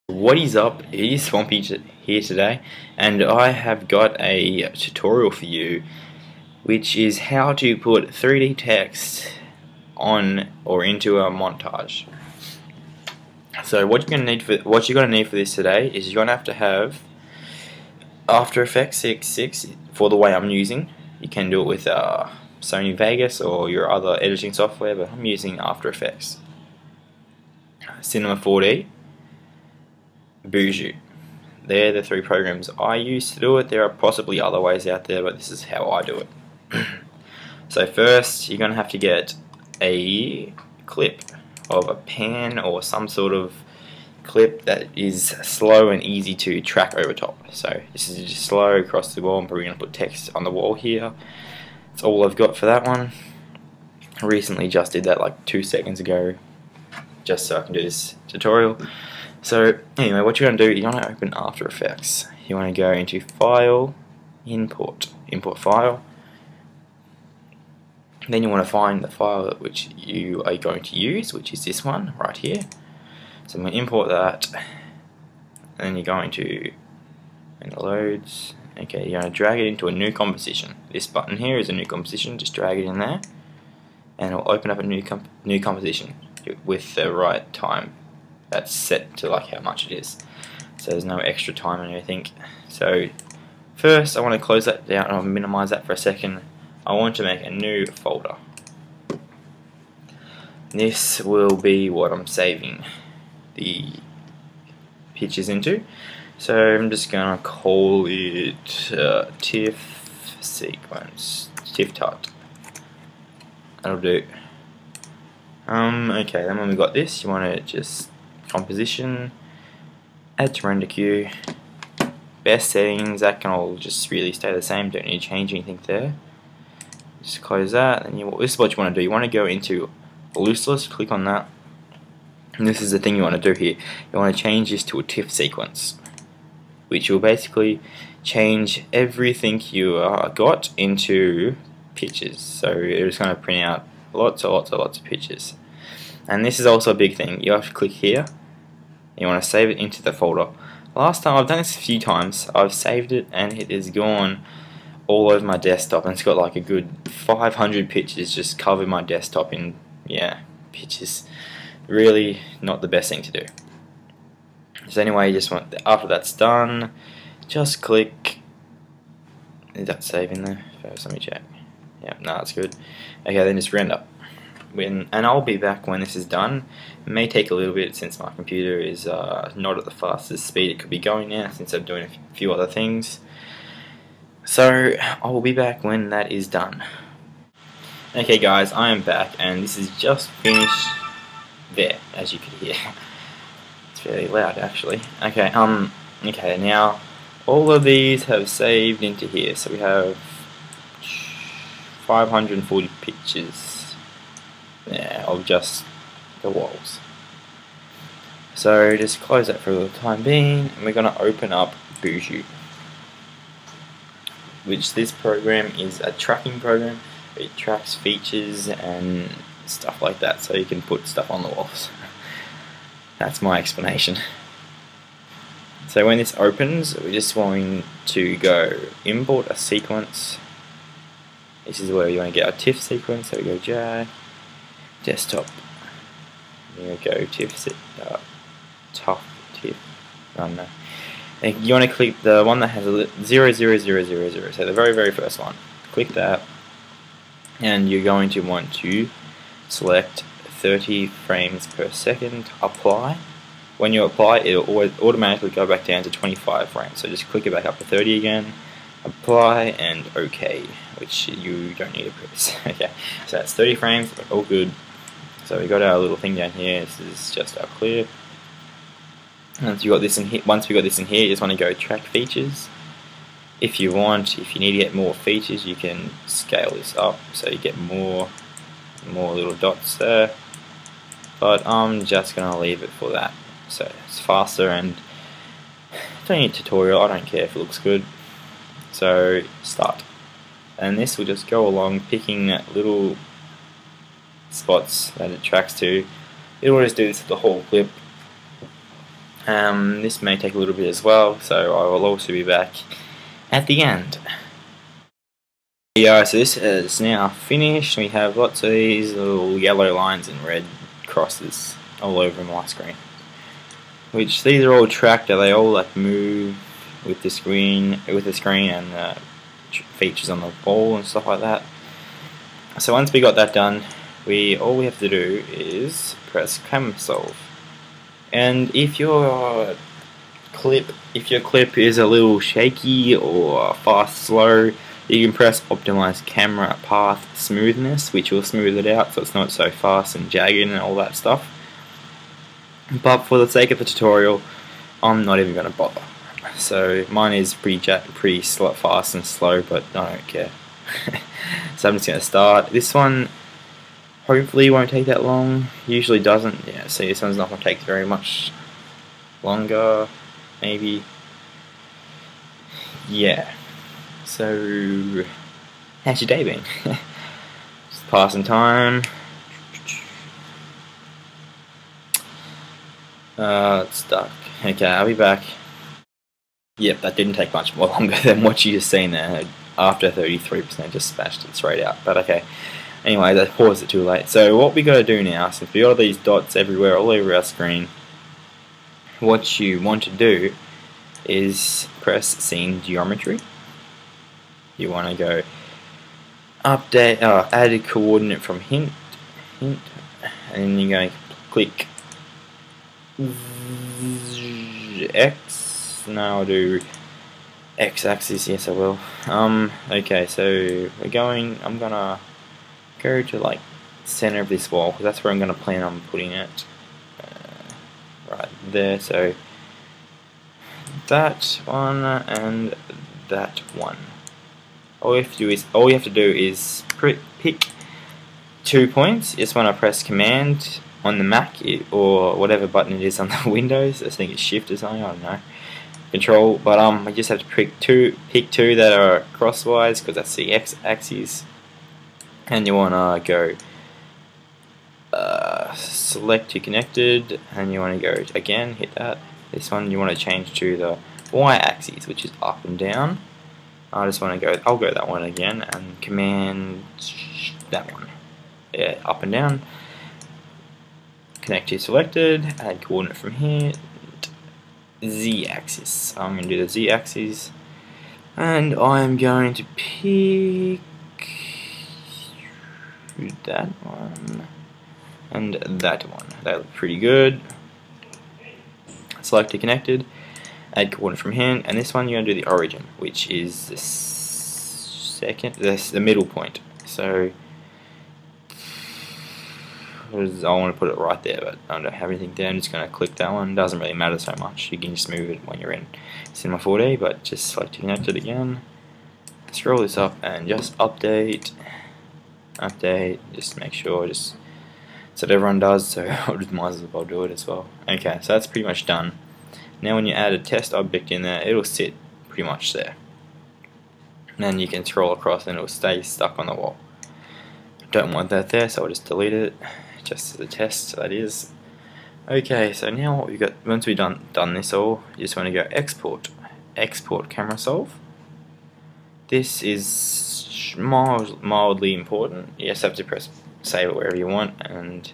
What is up? It is Swampy here today, and I have got a tutorial for you, which is how to put 3D text on or into a montage. So what you're gonna need for this today is you're gonna have After Effects 6.6 for the way I'm using. You can do it with Sony Vegas or your other editing software, but I'm using After Effects. Cinema 4D. Boujou. They're the three programs I use to do it. There are possibly other ways out there, but this is how I do it. So first, you're going to have to get a clip of a pan or some sort of clip that is slow and easy to track over top. So this is just slow across the wall. I'm probably going to put text on the wall here. That's all I've got for that one. I recently just did that like 2 seconds ago, just so I can do this tutorial. So anyway, what you're going to do, you're going to open After Effects. You want to go into File, Import File. Then you want to find the file which you are going to use, which is this one right here. So I'm going to import that. And then you're going to, when it loads, okay, you're going to drag it into a new composition. This button here is a new composition, just drag it in there. And it'll open up a new composition with the right time. That's set to like how much it is, so there's no extra time or anything. So first I want to close that down and I'll minimize that for a second. I want to make a new folder. This will be what I'm saving the pictures into, so I'm just gonna call it TIFF sequence, TIFF tut. That'll do. Okay, then when we got this, you want to just composition, add to render queue, best settings, that can all just really stay the same, don't need to change anything there. Just close that, and this is what you want to do. You want to go into looseless, click on that, and this is the thing you want to do here. You want to change this to a TIFF sequence, which will basically change everything you got into pictures. So it's going to print out lots of pictures. And this is also a big thing. You have to click here. You want to save it into the folder. Last time, I've done this a few times, I've saved it and it is gone all over my desktop, and it's got like a good 500 pictures just covered my desktop in, yeah, pictures. Really not the best thing to do. So anyway, you just want, after that's done, just click, is that saving there? First, let me check. Yeah, no, that's good. Okay, then just render. And I'll be back when this is done. It may take a little bit since my computer is not at the fastest speed it could be going now, since I'm doing a few other things. So I will be back when that is done. Okay guys, I am back and this is just finished there, as you can hear. It's fairly loud actually. Okay, okay, now all of these have saved into here, so we have 540 pictures. Yeah, of just the walls. So just close that for the time being, and we're going to open up Boujou, which this program is a tracking program. It tracks features and stuff like that, so you can put stuff on the walls. That's my explanation. So when this opens, we're just going to go import a sequence. This is where you want to get a TIFF sequence, so we go J, desktop, there we go, TIFF, tough TIFF, I don't know. And you want to click the one that has a 00000, so the very first one. Click that, and you're going to want to select 30 frames per second, apply. When you apply, it'll always automatically go back down to 25 frames, so just click it back up to 30 again, apply, and OK, which you don't need to press. Okay, so that's 30 frames, all good. So we got our little thing down here. This is just our clip. Once we got this in here, you just want to go track features. If you need to get more features, you can scale this up so you get more little dots there. But I'm just gonna leave it for that, so it's faster and don't need a tutorial. I don't care if it looks good. So start, and this will just go along picking little spots that it tracks to. It will just do this with the whole clip, This may take a little bit as well, so I will also be back at the end. Yeah, so this is now finished. We have lots of these little yellow lines and red crosses all over my screen. Which these are all tracked, they all like move with the screen and features on the wall and stuff like that. So once we got that done, all we have to do is press camera solve. And if your clip is a little shaky or fast, slow, you can press optimize camera path smoothness, which will smooth it out so it's not so fast and jagged and all that stuff. But for the sake of the tutorial, I'm not even going to bother. So mine is pretty fast and slow, but I don't care. So I'm just going to start. This one hopefully won't take that long. Usually doesn't. Yeah, see, this one's not going to take very much longer, maybe. Yeah. So, how's your day been? Just passing time. It's stuck. Okay, I'll be back. Yep, that didn't take much more longer than what you just seen there. After 33%, just smashed it straight out. But okay. Anyway, I paused it too late. So what we got to do now, since we got all these dots everywhere, all over our screen, what you want to do is press Scene Geometry. You want to go update, add a coordinate from hint, and then you're going to click X. No, I'll do X-axis. Yes, I will. Okay, so I'm gonna go to like center of this wall because that's where I'm gonna plan on putting it. Right there. So that one and that one. All you have to do is pick 2 points. Just when I press Command on the Mac or whatever button it is on the Windows, I think it's Shift or something. I don't know. Control, but I just have to pick two that are crosswise because that's the X-axis, and you want to go select to connected, and you want to go again, hit that. This one you want to change to the Y-axis, which is up and down. I'll go that one again and command that one. Yeah, up and down. Connect to selected, add coordinate from here, Z-axis. I'm going to do the Z-axis, and I'm going to pick that one and that one. They look pretty good. Select to connected, add coordinate from here, and this one you're going to do the origin, which is the middle point. So I want to put it right there, but I don't have anything there. I'm just going to click that one. Doesn't really matter so much. You can just move it when you're in Cinema 4D, but just select to connect it again. Scroll this up and just update. Just make sure, just so that everyone does. So I might as well do it as well. Okay, so that's pretty much done. Now when you add a test object in there, it'll sit pretty much there. And then you can scroll across and it'll stay stuck on the wall. Don't want that there, so I'll just delete it. Just as a test, that is. Okay, so now what we got, once we've done this all, you just want to go export camera solve. This is mildly important. You just have to press save it wherever you want, and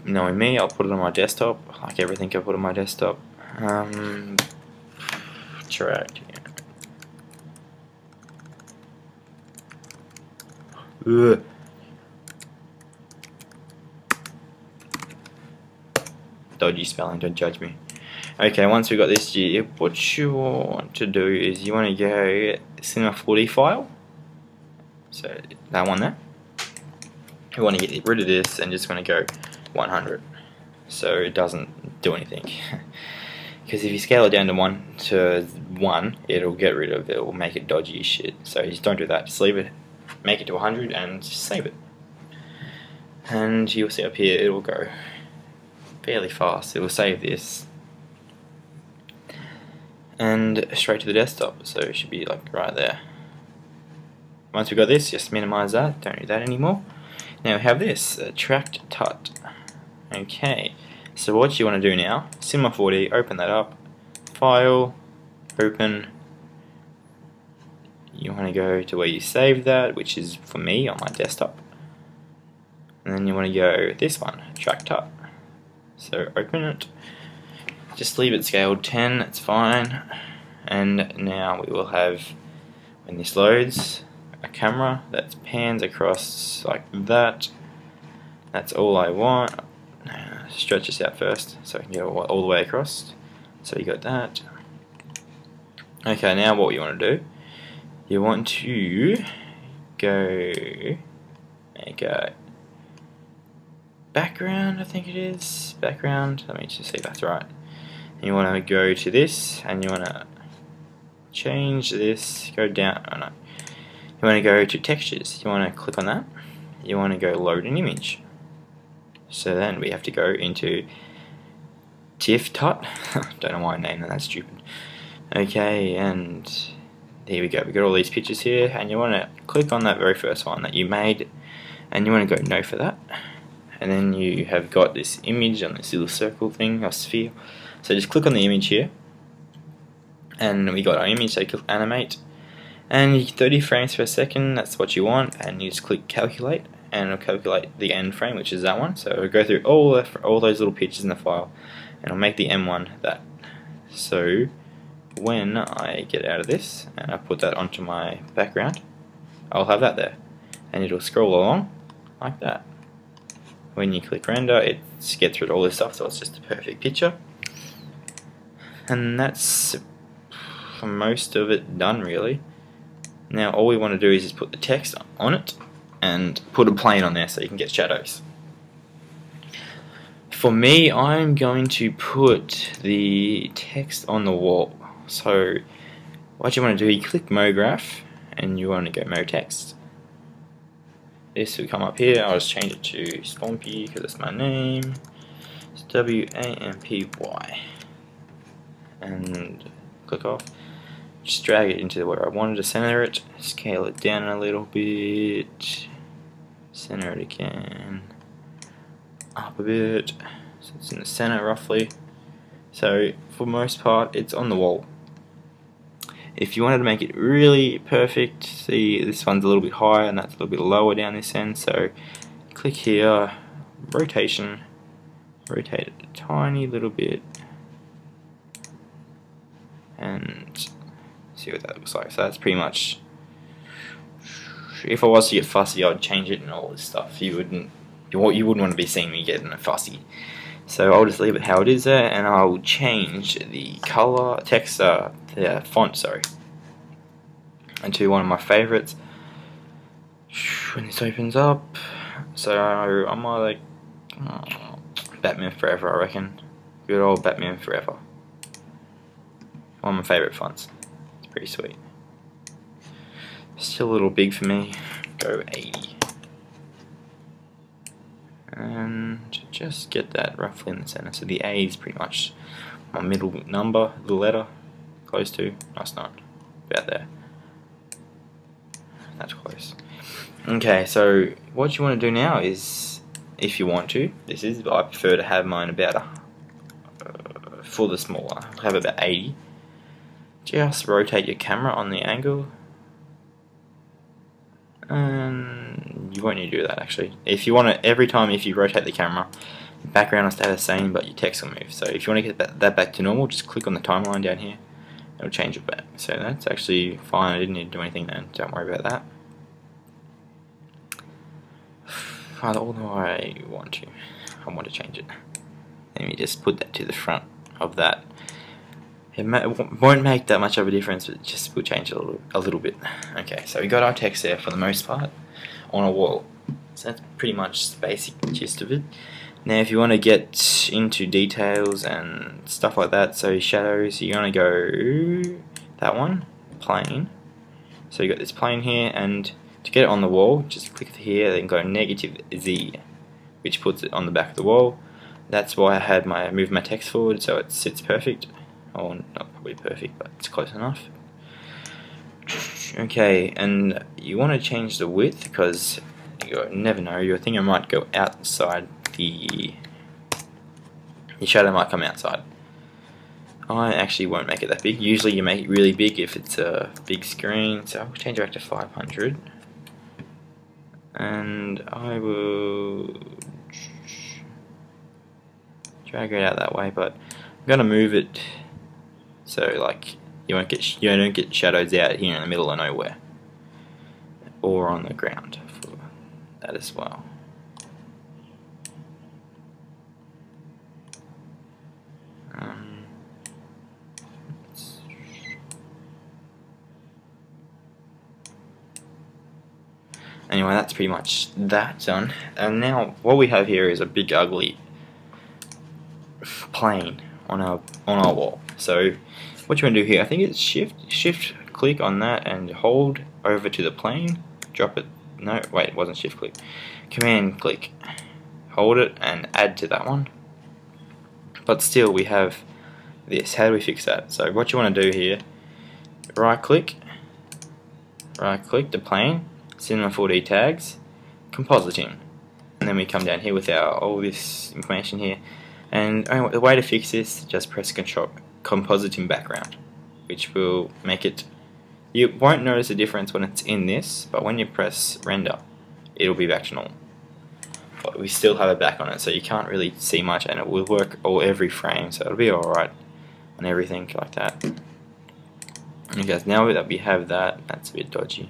knowing me, I'll put it on my desktop, like everything I put on my desktop. Track. Ugh. Dodgy spelling, don't judge me. Okay, once we got this, what you want to do is you want to go Cinema 4D file. So that one there. You want to get rid of this and just want to go 100. So it doesn't do anything. Because if you scale it down to 1, it'll get rid of it. It will make it dodgy as shit. So just don't do that. Just leave it. Make it to 100 and just save it. And you'll see up here it will go fairly fast. It will save this and straight to the desktop, so it should be like right there. Once we got this, just minimize that, don't do that anymore. Now we have this, tracked tut. Okay, So what you want to do now, Cinema 4D, open that up, File, Open. You want to go to where you saved that, which is for me on my desktop. And then you want to go this one, Track Top. So open it. Just leave it scaled 10, it's fine. And now we will have, when this loads, a camera that pans across like that. That's all I want. Stretch this out first so I can go all the way across. So you got that. Okay, now what you want to do, you want to go, make a background, I think it is, background, let me just see if that's right. And you want to go to this, and you want to change this, go down, oh no. You want to go to textures, you want to click on that, you want to go load an image. So then we have to go into TIFF tot, don't know why I named that, that's stupid. Okay, and here we go, we got all these pictures here, and you want to click on that very first one that you made, and you want to go no for that. And then you have got this image on this little circle thing, or sphere. So just click on the image here, and we got our image, so click animate, and 30 frames per second, that's what you want, and you just click calculate, and it'll calculate the end frame, which is that one. So it'll go through all those little pictures in the file, and it'll make the M1 that. So when I get out of this, and I put that onto my background, I'll have that there, and it'll scroll along like that. When you click render, it gets rid of all this stuff, so it's just a perfect picture. And that's for most of it done, really. Now all we want to do is just put the text on it and put a plane on there so you can get shadows. For me, I'm going to put the text on the wall. So what you want to do, you click MoGraph and you want to go Mo Text. This will come up here. I'll just change it to Swampy because it's my name. It's W-A-M-P-Y. And click off. Just drag it into where I wanted to center it. Scale it down a little bit. Center it again. Up a bit. So it's in the center roughly. So for most part, it's on the wall. If you wanted to make it really perfect, see this one's a little bit higher and that's a little bit lower down this end, so click here, rotation, rotate it a tiny little bit, and see what that looks like. So that's pretty much, if I was to get fussy, I'd change it and all this stuff. You wouldn't want to be seeing me getting fussy. So I'll just leave it how it is there, and I'll change the color, text, the font, sorry, into one of my favorites. When this opens up, so I'm like Batman Forever, I reckon. Good old Batman Forever. One of my favorite fonts. It's pretty sweet. Still a little big for me. Go 80. And just get that roughly in the center. So the A is pretty much my middle number, the letter, close to. No, it's not. About there. That's close. Okay, so what you want to do now is, if you want to, this is, I prefer to have mine about for the smaller, I'll have about 80. Just rotate your camera on the angle. And you won't need to do that actually. If you want to, every time if you rotate the camera, the background will stay the same, but your text will move. So if you want to get that back to normal, just click on the timeline down here. It'll change it back. So that's actually fine. I didn't need to do anything then. Don't worry about that. Although I want to change it. Let me just put that to the front of that. It won't make that much of a difference, but just we'll change it a little bit. Okay, so we got our text there for the most part on a wall. So that's pretty much the basic gist of it. Now if you want to get into details and stuff like that, so shadows, you're going to go that one, plane. So you got this plane here, and to get it on the wall, just click here, then go -Z, which puts it on the back of the wall. That's why I had move my text forward so it sits perfect. Oh, not probably perfect, but it's close enough. Okay, and you want to change the width because you never know, your thing might go outside the your shadow might come outside. I actually won't make it that big. Usually you make it really big if it's a big screen, so I'll change it back to 500. And I will drag it out that way, but I'm gonna move it so like you don't get shadows out here in the middle of nowhere or on the ground for that as well. Anyway, that's pretty much that done. And now what we have here is a big ugly plane on our wall. So what you want to do here, I think it's shift click on that and hold over to the plane, drop it. No, wait, it wasn't shift click. Command click, hold it and add to that one. But still we have this. How do we fix that? So what you want to do here, right click the plane, Cinema 4D tags, compositing, and then we come down here with all this information here. And the way to fix this, just press Control compositing background, which will make it. You won't notice a difference when it's in this, but when you press render, it'll be back to normal. But we still have it back on it, so you can't really see much, and it will work every frame, so it'll be alright and everything like that. Okay, now that we have that, that's a bit dodgy.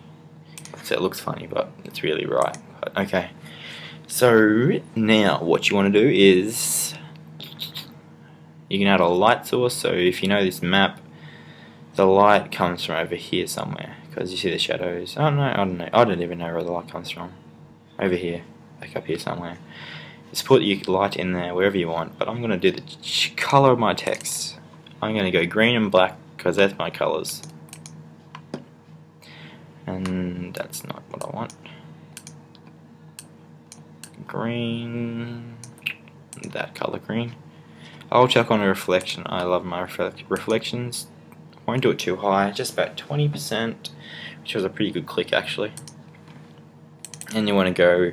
So it looks funny, but it's really right. But okay, so now what you want to do is you can add a light source. So if you know this map, the light comes from over here somewhere, because you see the shadows. I don't know. I don't even know where the light comes from. Over here, back up here somewhere. Just put your light in there wherever you want. But I'm going to do the color of my text. I'm going to go green and black because that's my colors. And that's not what I want. Green, that color green. I'll check on a reflection. I love my reflections. Won't do it too high, just about 20%, which was a pretty good click actually. And you want to go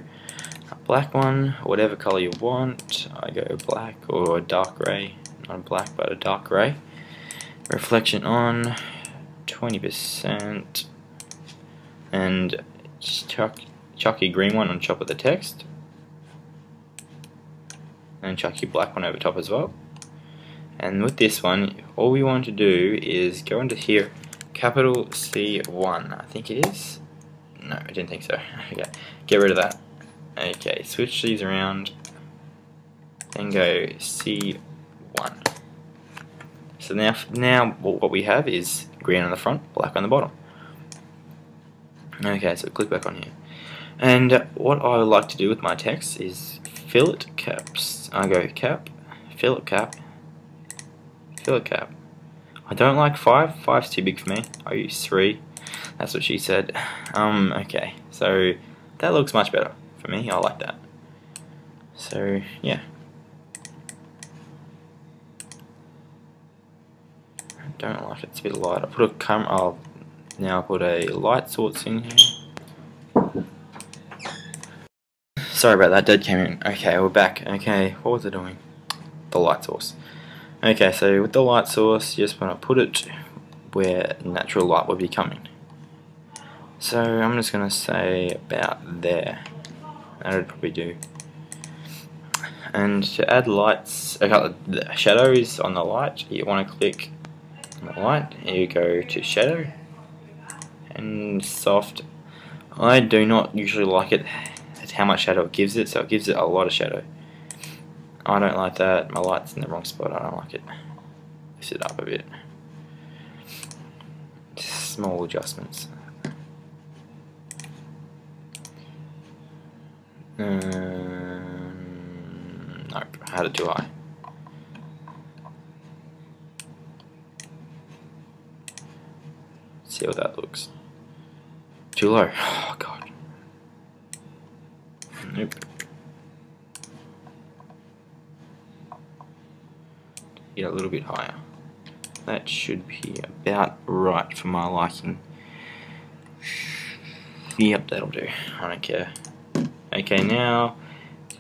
a black one, whatever color you want. I go black or a dark gray, not a black but a dark gray. Reflection on 20%. And chuck your green one on top of the text, and chuck your black one over top as well. And with this one, all we want to do is go into here, capital C1, I think it is. No, I didn't think so. Okay, get rid of that. Okay, switch these around, then go C1. So now what we have is green on the front, black on the bottom. Okay, so click back on here. And what I would like to do with my text is fillet caps. I go cap, fillet cap, fillet cap. I don't like 5. 5's too big for me. I use 3. That's what she said. Okay, so that looks much better for me. I like that. So yeah. I don't like it. It's a bit light. I put a camera. Now I'll put a light source in here. Sorry about that, dead came in. Okay, we're back. Okay, what was I doing? The light source. Okay, so with the light source, you just want to put it where natural light will be coming. So I'm just going to say about there. That would probably do. And to add lights, the shadows on the light, you want to click on the light, here you go to shadow. And soft. I do not usually like it at how much shadow it gives it, so it gives it a lot of shadow. I don't like that. My light's in the wrong spot. I don't like it. Lift it up a bit. Just small adjustments. Nope, I had it too high. See how that looks. Too low. Oh god. Nope. Get a little bit higher. That should be about right for my liking. Yep, that'll do. I don't care. Okay, now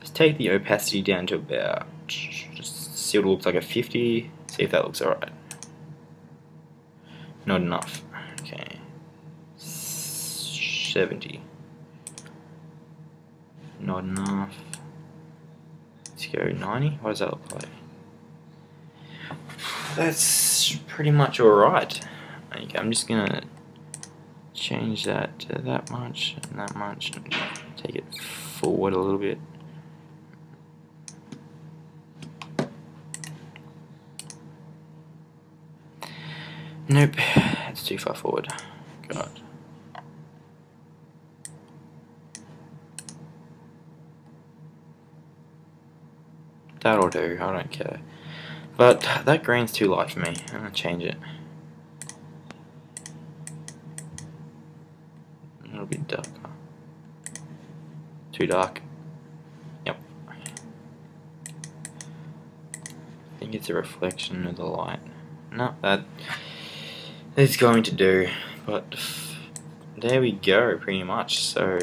just take the opacity down to about 0.5 see what it looks like at 50. See if that looks alright. Not enough. Okay. 70. Not enough. Let's go 90. What does that look like? That's pretty much alright. Okay, I'm just gonna change that to that much and that much and take it forward a little bit. Nope, it's too far forward. God. That'll do, I don't care. But that green's too light for me. I'm gonna change it. A little bit darker. Too dark. Yep. I think it's a reflection of the light. No, that is going to do. But there we go, pretty much. So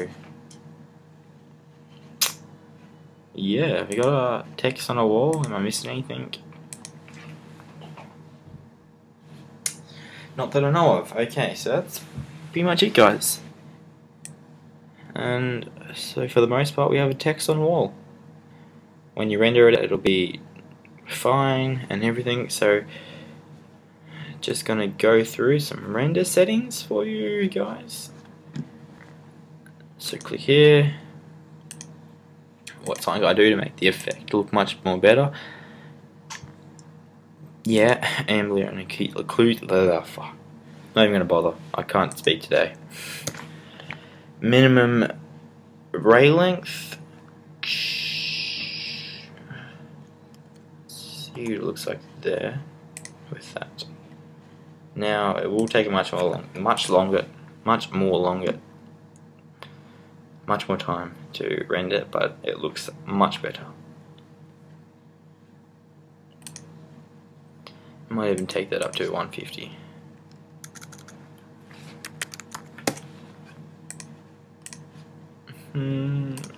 yeah, we got a text on a wall. Am I missing anything? Not that I know of. Okay, so that's pretty much it, guys. And so for the most part, we have a text on the wall. When you render it, it'll be fine and everything. So just gonna go through some render settings for you guys. So click here. What something I do to make the effect look much more better? Yeah, ambient and occlude. Fuck. Not even gonna bother. I can't speak today. Minimum ray length. See what it looks like there with that. Now it will take much more time to render, but it looks much better. I might even take that up to 150.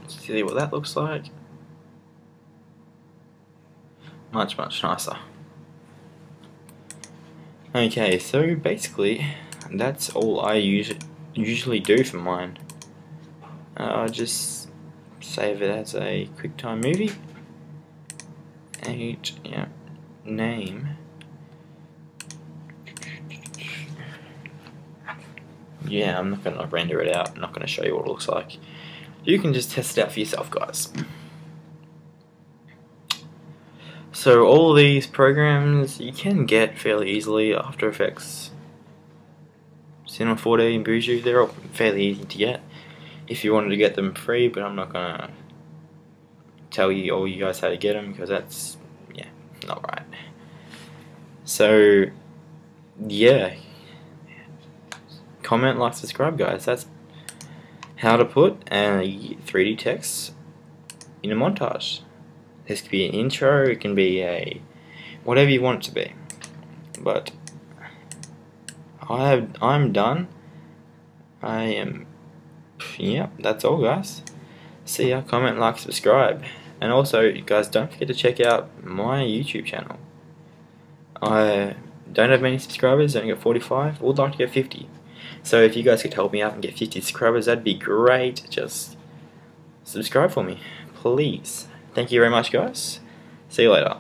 See what that looks like. Much nicer. Okay, so basically that's all I usually do for mine. I'll just save it as a QuickTime movie. Yeah, name. Yeah, I'm not going to render it out. I'm not going to show you what it looks like. You can just test it out for yourself, guys. So all of these programs you can get fairly easily. After Effects, Cinema 4D and Boujou, they're all fairly easy to get if you wanted to get them free, but I'm not going to tell you all you guys how to get them because that's, yeah, not right. So yeah, comment, like, subscribe, guys. That's how to put a 3D text in a montage. This could be an intro, it can be a whatever you want it to be. But I'm done. Yeah, that's all, guys. See ya, comment, like, subscribe. And also, you guys, don't forget to check out my YouTube channel. I don't have many subscribers, I only got 45. Would like to get 50. So if you guys could help me out and get 50 subscribers, that'd be great. Just subscribe for me, please. Thank you very much, guys. See you later.